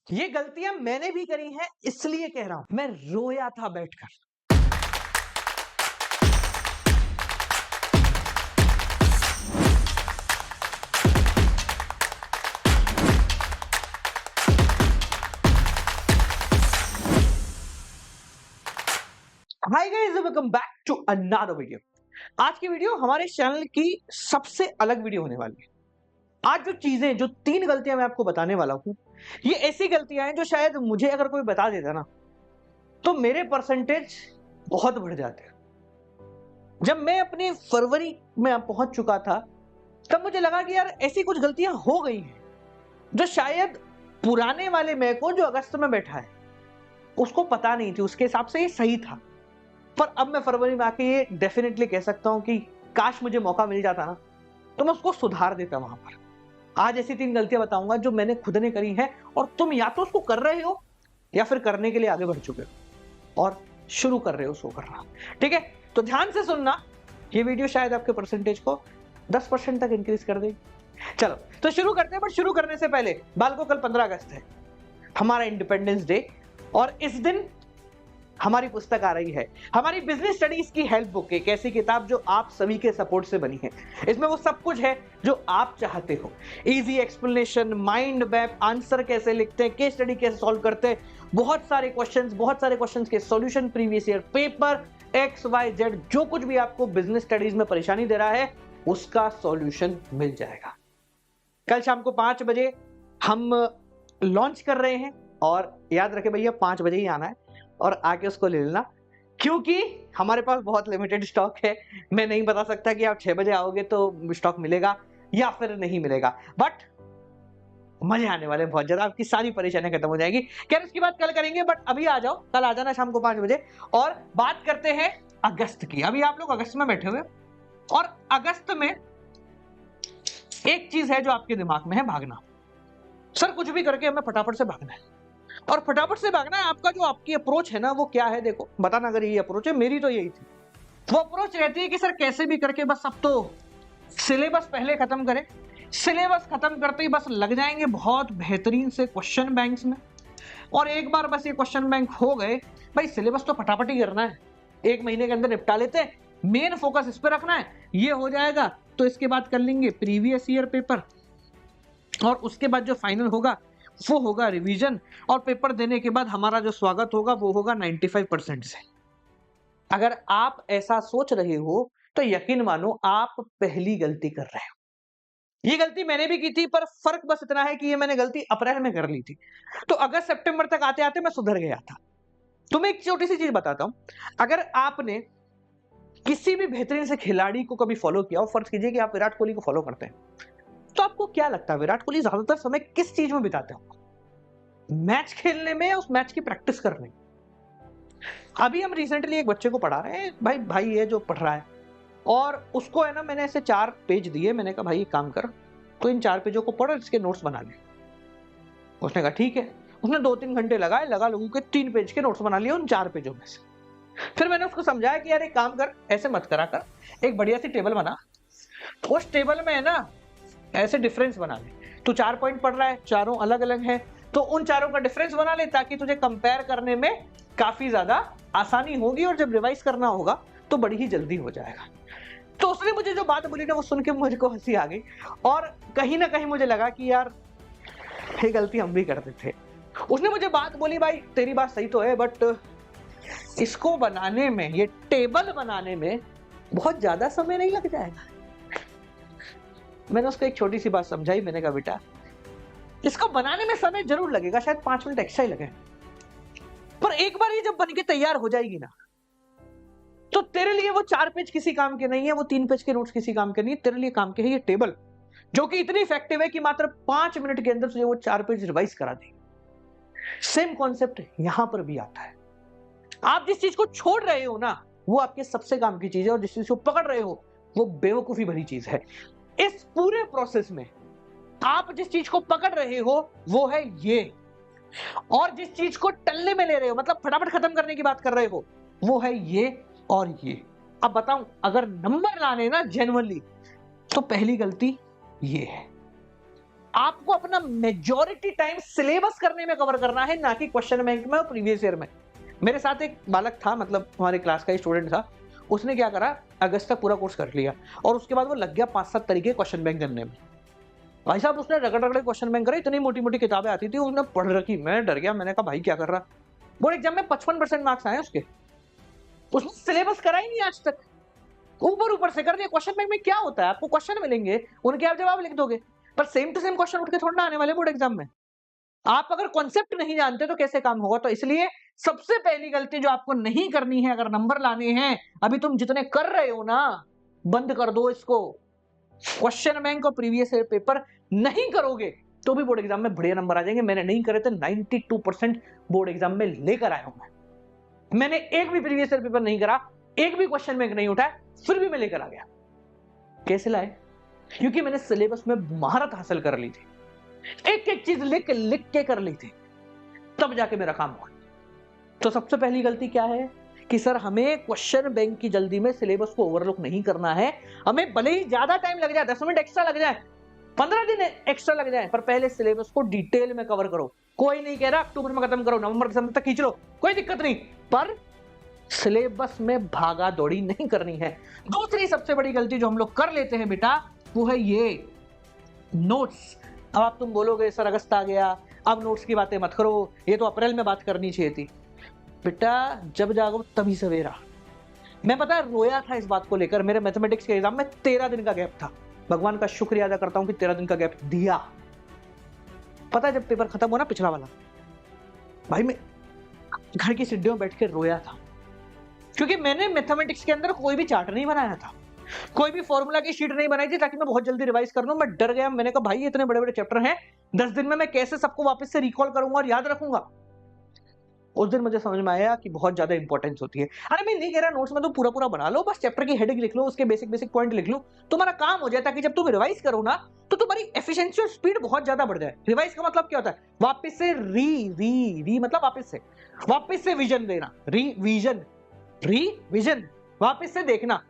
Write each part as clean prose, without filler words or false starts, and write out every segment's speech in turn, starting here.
ये गलतियां मैंने भी करी हैं, इसलिए कह रहा हूं। मैं रोया था बैठकर। Hi guys, welcome back to another video. आज की वीडियो हमारे चैनल की सबसे अलग वीडियो होने वाली है। आज जो चीजें, जो 3 गलतियां मैं आपको बताने वाला हूं, ये ऐसी गलतियां हैं जो शायद मुझे अगर कोई बता देता ना, तो मेरे परसेंटेज बहुत बढ़ जाते। जब मैं अपनी फरवरी में पहुंच चुका था, तब मुझे लगा कि यार ऐसी कुछ गलतियां हो गई हैं जो शायद पुराने वाले मैं को, जो अगस्त में बैठा है, उसको पता नहीं थी। उसके हिसाब से ये सही था। पर अब मैं फरवरी में आके ये डेफिनेटली कह सकता हूं कि काश मुझे मौका मिल जाता ना, तो मैं उसको सुधार देता वहां पर। आज ऐसी 3 गलतियां बताऊंगा जो मैंने खुद ने करी हैं, और तुम या तो उसको कर रहे हो या फिर करने के लिए आगे बढ़ चुके हो और शुरू कर रहे हो उसको करना। ठीक है, तो ध्यान से सुनना। ये वीडियो शायद आपके परसेंटेज को 10% तक इंक्रीज कर देगी। चलो तो शुरू करते हैं। बट शुरू करने से पहले, बाल को कल 15 अगस्त है, हमारा इंडिपेंडेंस डे, और इस दिन हमारी पुस्तक आ रही है, हमारी बिजनेस स्टडीज की हेल्प बुक, एक ऐसी किताब जो आप सभी के सपोर्ट से बनी है। इसमें वो सब कुछ है जो आप चाहते हो। Easy explanation, mind map, answer कैसे लिखते हैं, केस स्टडी कैसे सॉल्व करते हैं, बहुत सारे क्वेश्चंस के solution, previous year paper, XYZ, जो कुछ भी आपको बिजनेस स्टडीज में परेशानी दे रहा है, उसका सॉल्यूशन मिल जाएगा। कल शाम को 5 बजे हम लॉन्च कर रहे हैं, और याद रखे भैया 5 बजे ही आना है और आके उसको ले लेना, क्योंकि हमारे पास बहुत लिमिटेड स्टॉक है। मैं नहीं बता सकता कि आप 6 बजे आओगे तो स्टॉक मिलेगा या फिर नहीं मिलेगा, बट मजे आने वाले बहुत ज्यादा। आपकी सारी परेशानियां खत्म हो जाएगी। क्या उसकी बात कल करेंगे, बट अभी आ जाओ, कल आ जाना शाम को 5 बजे, और बात करते हैं अगस्त की। अभी आप लोग अगस्त में बैठे हुए, और अगस्त में एक चीज है जो आपके दिमाग में है, भागना। सर कुछ भी करके हमें फटाफट से भागना है, और फटाफट से भागना है। आपका जो आपकी अप्रोच है ना, वो क्या है? देखो, बताना अगर यही अप्रोच है, मेरी तो यही थी। वो अप्रोच रहती है कि सर कैसे भी करके बस अब तो सिलेबस पहले खत्म करें। सिलेबस खत्म करते ही बस लग जाएंगे बहुत बेहतरीन से क्वेश्चन बैंक्स में, और एक बार बस ये क्वेश्चन बैंक हो गए, भाई सिलेबस तो फटाफट ही करना है, 1 महीने के अंदर निपटा लेते हैं, मेन फोकस इस पर रखना है, ये हो जाएगा तो इसके बाद कर लेंगे प्रीवियस ईयर पेपर, और उसके बाद जो फाइनल होगा वो होगा रिवीजन, और पेपर देने के बाद हमारा जो स्वागत होगा वो होगा 95% से। अगर आप ऐसा सोच रहे हो तो यकीन मानो आप पहली गलती कर रहे हो। ये गलती मैंने भी की थी, पर फर्क बस इतना है कि ये मैंने गलती अप्रैल में कर ली थी, तो अगस्त सितंबर तक आते आते मैं सुधर गया था। तुम्हें एक छोटी सी चीज बताता हूं, अगर आपने किसी भी बेहतरीन से खिलाड़ी को कभी फॉलो किया हो, फर्ज कीजिए कि आप विराट कोहली को फॉलो करते हैं, तो आपको क्या लगता है विराट कोहली ज्यादातर समय किस चीज में बिताते हो? मैच खेलने में या उस मैच की प्रैक्टिस करने? अभी हम रिसेंटली एक बच्चे को पढ़ा रहे हैं, भाई ये जो पढ़ रहा है, और उसको है ना, मैंने ऐसे 4 पेज दिए, मैंने कहा भाई एक काम कर, तो इन 4 पेजों को पढ़ और इसके नोट्स बना ले। उसने कहा ठीक है। उसने 2-3 घंटे लगा लोगों के 3 पेज के नोट्स बना लिए उन 4 पेजों में से। फिर मैंने उसको समझाया कि यार एक काम कर, ऐसे मत करा कर, एक बढ़िया सी टेबल बना, उस टेबल में है ना ऐसे डिफरेंस बना ले। तू 4 पॉइंट पढ़ रहा है, चारों अलग अलग है, तो उन चारों का डिफरेंस बना ले, ताकि तुझे कंपेयर करने में काफी ज्यादा आसानी होगी, और जब रिवाइज करना होगा तो बड़ी ही जल्दी हो जाएगा। तो उसने मुझे जो बात बोली ना, वो सुन के मुझे को हंसी आ गई, और कहीं ना कहीं मुझे लगा कि यार ये गलती हम भी करते थे। उसने मुझे बात बोली, भाई तेरी बात सही तो है, बट इसको बनाने में, ये टेबल बनाने में बहुत ज्यादा समय नहीं लग जाएगा? मैंने उसको एक छोटी सी बात समझाई। मैंने कहा बेटा, इसको बनाने में समय जरूर लगेगा, शायद 5 मिनट एक्स्ट्रा ही लगे, पर एक बार ये जब बन के तैयार हो जाएगी ना, तो तेरे लिए वो 4 पेज किसी काम के नहीं है, वो 3 पेज के नोट्स किसी काम के नहीं है। तेरे लिए काम के है ये टेबल, जो कि इतनी इफेक्टिव है कि मात्र 5 मिनट के अंदर तुझे वो 4 पेज रिवाइज करा देगी। सेम कॉन्सेप्ट यहां पर भी आता है। आप जिस चीज को छोड़ रहे हो ना, वो आपके सबसे काम की चीज है, और जिस चीज को पकड़ रहे हो वो बेवकूफी भरी चीज है। इस पूरे प्रोसेस में आप जिस चीज को पकड़ रहे हो वो है ये, और जिस चीज को टल्ले में ले रहे हो, मतलब फटाफट खत्म करने की बात कर रहे हो, वो है ये और ये। अब बताऊं, अगर नंबर लाने ना जेन्युइनली, तो पहली गलती ये है। आपको अपना मेजॉरिटी टाइम सिलेबस करने में कवर करना है, ना कि क्वेश्चन बैंक में और प्रीवियस ईयर में। मेरे साथ एक बालक था, मतलब हमारे क्लास का ही स्टूडेंट था, उसने क्या करा, अगस्त तक पूरा कोर्स कर लिया और उसके बाद वो लग गया 5-7 तरीके क्वेश्चन बैंक करने में। भाई साहब उसने रगड़ रगड़ क्वेश्चन बैंक करे, इतनी मोटी मोटी किताबें आती थी, उसने पढ़ रखी। मैं डर गया, मैंने कहा भाई क्या कर रहा। बोर्ड एग्जाम में 55% मार्क्स आए उसके, उसने सिलेबस करा ही नहीं आज तक, ऊपर ऊपर से कर दिया। क्वेश्चन बैंक में क्या होता है, आपको क्वेश्चन मिलेंगे, उनके आप जवाब लिख दोगे, पर सेम टू सेम क्वेश्चन उठ के थोड़ा ना आने वाले बोर्ड एग्जाम में। आप अगर कॉन्सेप्ट नहीं जानते तो कैसे काम होगा। तो इसलिए सबसे पहली गलती जो आपको नहीं करनी है, अगर नंबर लाने हैं, अभी तुम जितने कर रहे हो ना, बंद कर दो इसको। क्वेश्चन बैंक और प्रीवियस ईयर पेपर नहीं करोगे तो भी बोर्ड एग्जाम में बढ़िया नंबर आ जाएंगे। मैंने नहीं करे थे, 92% बोर्ड एग्जाम में लेकर आया हूं। मैंने एक भी प्रीवियस ईयर पेपर नहीं करा, एक भी क्वेश्चन बैंक नहीं उठाया, फिर भी मैं लेकर आ गया। कैसे लाए? क्योंकि मैंने सिलेबस में महारत हासिल कर ली थी, एक एक चीज लिख लिख के कर ली थी, तब जाके मेरा काम हुआ। तो सबसे पहली गलती क्या है कि सर हमें क्वेश्चन बैंक की जल्दी में सिलेबस को ओवरलुक नहीं करना है। हमें भले ही ज्यादा टाइम लग जाए, 10 मिनट एक्स्ट्रा लग जाए, 15 दिन एक्स्ट्रा लग जाए, पर पहले सिलेबस को डिटेल में कवर करो। कोई नहीं कह रहा अक्टूबर में खत्म करो, नवंबर दिसंबर तक खींच लो, कोई दिक्कत नहीं, पर सिलेबस में भागा दौड़ी नहीं करनी है। दूसरी सबसे बड़ी गलती जो हम लोग कर लेते हैं बेटा, वो है ये नोट्स। अब आप तुम बोलोगे सर अगस्त आ गया, अब नोट्स की बातें मत करो, ये तो अप्रैल में बात करनी चाहिए थी। बेटा जब जागो तभी सवेरा। मैं पता है रोया था इस बात को लेकर। मेरे मैथमेटिक्स के एग्जाम में 13 दिन का गैप था। भगवान का शुक्रिया अदा करता हूं कि 13 दिन का गैप दिया। पता है जब पेपर खत्म हुआ ना पिछला वाला, भाई मैं घर की सीढ़ियों में बैठ के रोया था, क्योंकि मैंने मैथमेटिक्स के अंदर कोई भी चार्ट नहीं बनाया था, कोई भी फॉर्मूला की शीट नहीं बनाई थी ताकि मैं बहुत जल्दी रिवाइज कर लूं। मैं डर गया, मैंने कहा भाई इतने बड़े बड़े चैप्टर हैं, 10 दिन में मैं कैसे सबको वापस से रिकॉल करूंगा और याद रखूंगा। उस दिन मुझे समझ में आया कि बहुत ज्यादा इंपॉर्टेंस होती है। अरे मैं नहीं कह रहा नोट्स में तो पूरा पूरा बना लो, बस चैप्टर की हेडिंग लिख लो, उसके बेसिक बेसिक पॉइंट लिख लो, तुम्हारा काम हो जाए, ताकि जब तुम रिवाइज करो ना तो तुम्हारी एफिशिएंसी और स्पीड बहुत ज्यादा बढ़ जाए। रिवाइज का मतलब क्या होता है? वापस से री मतलब वापस से विजन देना, रिविजन, वापस से देखना।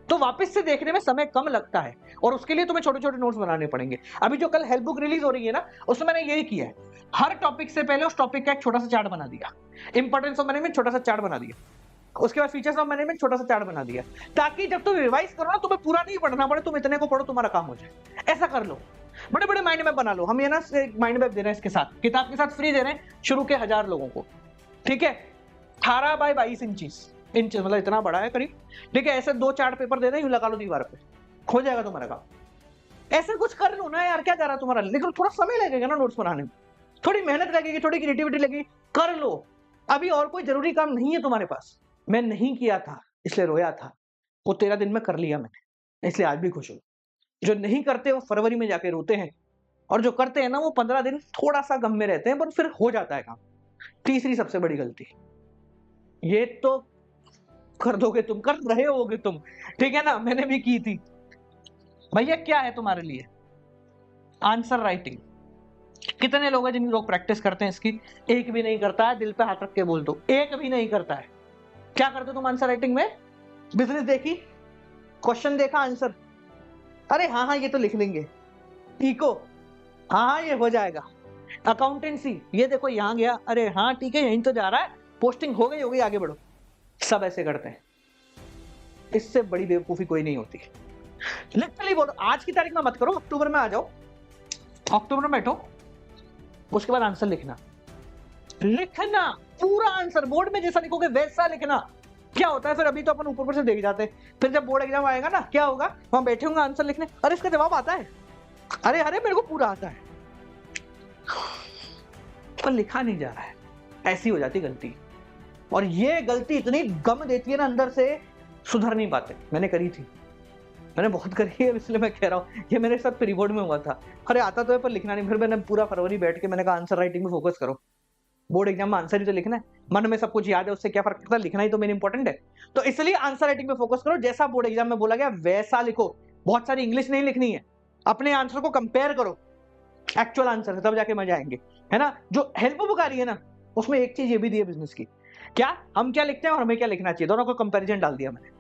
तो वापस से देखने में समय कम लगता है और उसके लिए तुम्हें छोटे छोटे नोट्स बनाने पड़ेंगे। अभी जो कल हेल्प बुक रिलीज हो रही है ना, उसमें मैंने यही किया है, हर टॉपिक से पहले उस टॉपिक का एक छोटा सा चार्ट बना दिया, इंपॉर्टेंस ऑफ मैनेजमेंट छोटा सा चार्ट बना दिया, उसके बाद फीचर्स ऑफ मैनेजमेंट छोटा सा चार्ट बना दिया, ताकि जब तुम रिवाइज करो ना तुम्हें पूरा नहीं पढ़ना पड़े, तुम इतने को पढ़ो तुम्हारा काम हो जाए। ऐसा कर लो, बड़े बड़े माइंड मैप बना लो। हम ये ना माइंड मैप दे रहे हैं, इसके साथ किताब के साथ फ्री दे रहे हैं शुरू के 1000 लोगों को, ठीक है? 18 बाय 22 इंच मतलब इतना बड़ा है करीब, ठीक है? ऐसे 2-4 पेपर दे रहे हैं, यूं लगा लो दीवार पे, हो जाएगा तुम्हारा काम। ऐसे कुछ कर लो ना यार, क्या जा रहा है तुम्हारा? लेकिन थोड़ा समय लगेगा ना नोट्स बनाने में, थोड़ी मेहनत लगेगी, थोड़ी क्रिएटिविटी लगेगी, कर लो। अभी और कोई जरूरी काम नहीं है तुम्हारे पास। मैं नहीं किया था इसलिए रोया था, वो 13 दिन में कर लिया मैंने, इसलिए आज भी खुश हूं। जो नहीं करते वो फरवरी में जाके रोते हैं, और जो करते हैं ना वो 15 दिन थोड़ा सा गम में रहते हैं, पर फिर हो जाता है काम। तीसरी सबसे बड़ी गलती, ये तो कर दोगे तुम, कर रहे होगे तुम, ठीक है ना? मैंने भी की थी। भैया क्या है तुम्हारे लिए आंसर राइटिंग? कितने लोग हैं जिन लोग प्रैक्टिस करते हैं इसकी? एक भी नहीं करता है, दिल पे हाथ रख के बोल दो, एक भी नहीं करता है। क्या करते तुम आंसर राइटिंग में? बिजनेस देखी, क्वेश्चन देखा, आंसर, अरे हाँ ये तो लिख लेंगे। इको, हाँ ये हो जाएगा। अकाउंटेंसी, ये देखो यहाँ गया, अरे हाँ ठीक है यहीं तो जा रहा है, पोस्टिंग हो गई आगे बढ़ो। सब ऐसे करते हैं, इससे बड़ी बेवकूफी कोई नहीं होती। लिटरली बोलो, आज की तारीख में मत करो, अक्टूबर में आ जाओ, अक्टूबर में बैठो, उसके बाद आंसर लिखना पूरा आंसर बोर्ड में जैसा लिखोगे वैसा लिखना। क्या होता है फिर, अभी तो अपन ऊपर से देख जाते हैं, फिर जब बोर्ड एग्जाम आएगा ना क्या होगा, वहां बैठे होंगे आंसर लिखने, अरे इसका जवाब आता है, अरे मेरे को पूरा आता है, पर लिखा नहीं जा रहा है। ऐसी हो जाती गलती, और ये गलती इतनी गम देती है ना अंदर से, सुधर नहीं पाते। मैंने करी थी, मैंने बहुत करी है, इसलिए मैं कह रहा हूँ, ये मेरे साथ प्री बोर्ड में हुआ था। अरे आता तो है पर लिखना नहीं। फिर मैंने पूरा फरवरी बैठ के मैंने कहा आंसर राइटिंग में फोकस करो, बोर्ड एग्जाम में आंसर ही तो लिखना है, मन में सब कुछ याद है, उससे क्या फर्क पड़ता है, लिखना ही तो मेन इंपॉर्टेंट है। तो इसलिए आंसर राइटिंग में फोकस करो, जैसा बोर्ड एग्जाम में बोला गया वैसा लिखो। बहुत सारी इंग्लिश नहीं लिखनी है, अपने आंसर को कंपेयर करो एक्चुअल आंसर से, तब जाके मजा आएंगे, है ना? जो हेल्प बुक आ रही है ना, उसमें एक चीज ये भी दी है बिजनेस की, क्या हम क्या लिखते हैं और हमें क्या लिखना चाहिए, दोनों को कंपैरिजन डाल दिया मैंने।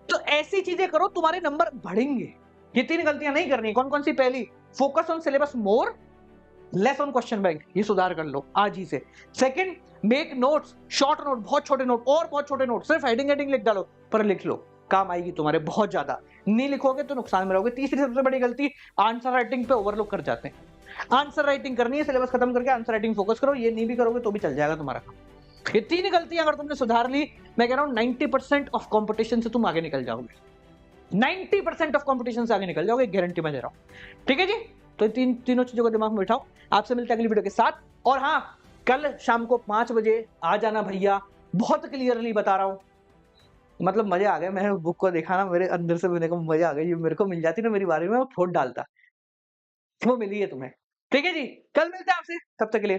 तो ऐसी चीजें करो, तुम्हारे नंबर बढ़ेंगे। ये 3 गलतियां नहीं करनी। कौन कौन सी? पहली, focus on syllabus more, less on question bank, ये सुधार कर लो आज ही से। Second, make notes, short note, बहुत छोटे नोट और बहुत छोटे नोट, सिर्फ हेडिंग लिख डालो, पर लिख लो, काम आएगी तुम्हारे बहुत ज्यादा। नहीं लिखोगे तो नुकसान में रहोगे। तीसरी सबसे बड़ी गलती, आंसर राइटिंग पे ओवरलोड कर जाते हैं। आंसर राइटिंग करनी है, सिलेबस खत्म करके आंसर राइटिंग फोकस करो, ये नहीं भी करोगे तो भी चल जाएगा तुम्हारा काम। ये 3 गलतियां अगर तुमने सुधार ली, मैं कह रहा हूं 90% ऑफ कंपटीशन से तुम आगे निकल जाओगे। 90% ऑफ कंपटीशन से आगे निकल जाओगे, गारंटी मैं दे रहा हूं। ठीक है जी, तो तीनों चीजों को दिमाग में बिठाओ। आपसे मिलते हैं अगली वीडियो के साथ। और हाँ, कल शाम को 5 बजे आ जाना भैया, बहुत क्लियरली बता रहा हूं। मतलब मजे आ गए, मैंने बुक को देखा ना, मेरे अंदर से मेरे को मजा आ गया। ये मेरे को मिल जाती ना मेरी बारे में, वो फोड़ डालता। वो मिली है तुम्हें। ठीक है जी, कल मिलते हैं आपसे, तब तक के लिए।